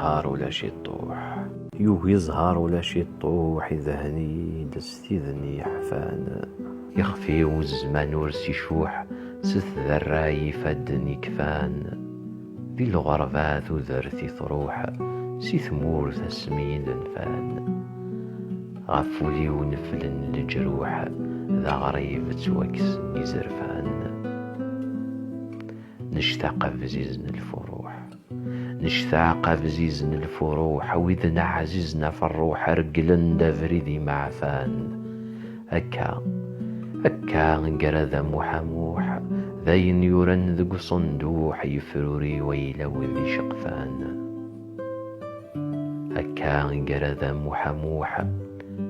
زهار ولا شي طوح، يوهي زهار ولا شي طوح، يذهني دستيذني حفان، يخفي والزمان ورسي شوح، ست ذراي فدني كفان، ذي الغربات وذرتي تروح، سي ثمور تسمين الفان، غفولي ونفلن الجروح، ذا غريب توكس يزرفان، نشتاق بزيزن الفروح، نشتاق بزيزن الفروح، وإذن عزيزنا في الروح، رجلن دافريدي معفان، هكا نقرذ موحموح، ذاين يورن ذق صندوح، يفروري ويلو ذي شقفان، هكا نقرذ موحموح،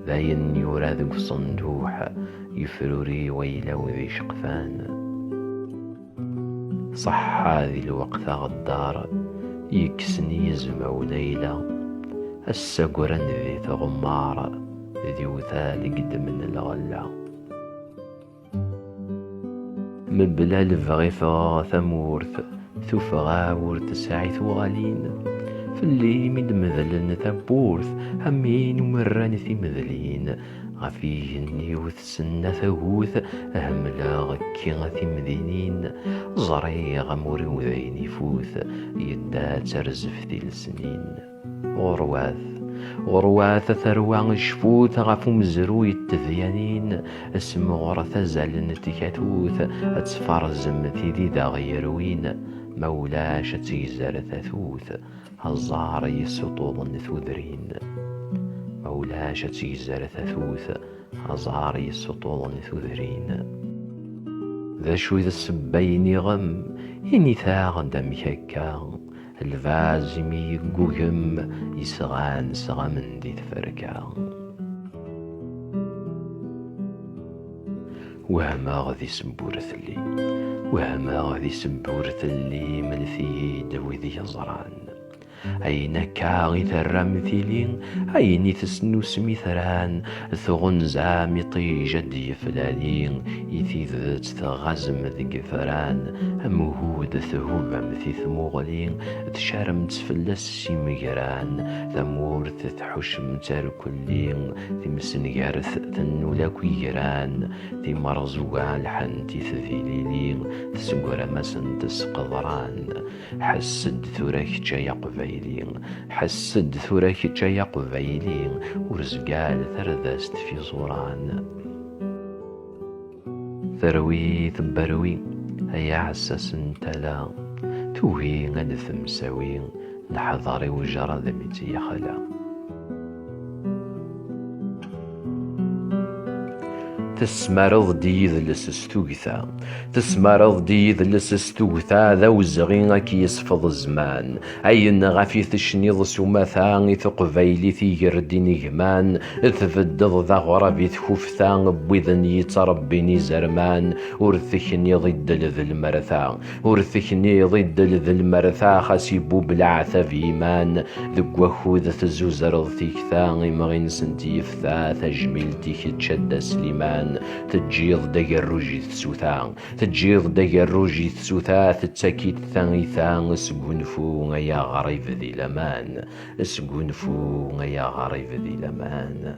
ذاين يورا ذق صندوح، يفروري ويلو ذي شقفان، صح هذي الوقت غدار، يكسني يزمع وليلة، السقرن ذي تغمار، ذي وثال قد من الغلة، من بلا لفغي فغا ثمورث، ثفغا ورث ساعث وغالين، فاللي من مذلن ثبورث، همين ومران ثي مذلين، غفيهني وثسنة ثغوث، أهملا غكي غثي مذينين، زري غموري وذين يفوث، يدا ترزف ذي السنين، غرواث ثروان شفوث، غفو مزرو التذيانين، اسم غرث زالن تكاتوث، اتفرزم ذي ذا غيروين، مولاش تيزر ثاثوث، هزار يسطوض ثوذرين، مولاش تيزر ثاثوث، هزار يسطوض ثوذرين، ذا شو ذا السبين غم، إني ثاغ دمك هكا، الفازمي يقوهم، يسغان سغمن دي تفركا، وهما غذي سمبورث اللي ملثي دوذي يزران، أين كاغي ثرى مثيلين، أين تسنو سميثران، ثغنزا مطيجة يفلالين، يثيذت تغزم ذي فران، أمهود ثهوب مثي ثموغلين، تشارم تفلس سيمجران، ثمورث تحشم تاركلين، تمسنجارث تنولا كويران، تمرزوغا الحن تثذيلين، تسقر مسن تسقضران، حسد ثورك جاي حسد ثورك جاي قبيلين، ورزقال ثردست في صوران، ثروي ثبروي هيا عساس تلا، توهي غنث مساوي، نحضري وجرى ذمتي يخلا، تسمرض ديذ لسستوغثا، تسمرض ديذ لسستوغثا، ذا وزغين كي يسفض الزمان، أين غفي تشنيض سمثا، ثقبيلي ثيردين جمان، تفدض ذا غربي تخوفثا، بوذن يتربيني زرمان، ورثكني ضد ذي المرثا، ورثكني ضد ذي المرثا، خاسيبو بالعثا في إيمان، ذق وخوذ تزوزرض تيكثا، مغين سنتي يفثا، تجميلتي تشد سليمان، تجيض دقر روجي تسوثا، تتسكيت ثانيثا، اسقنفو يا غريب ذي لمان، اسقنفو يا غريب ذي لمان.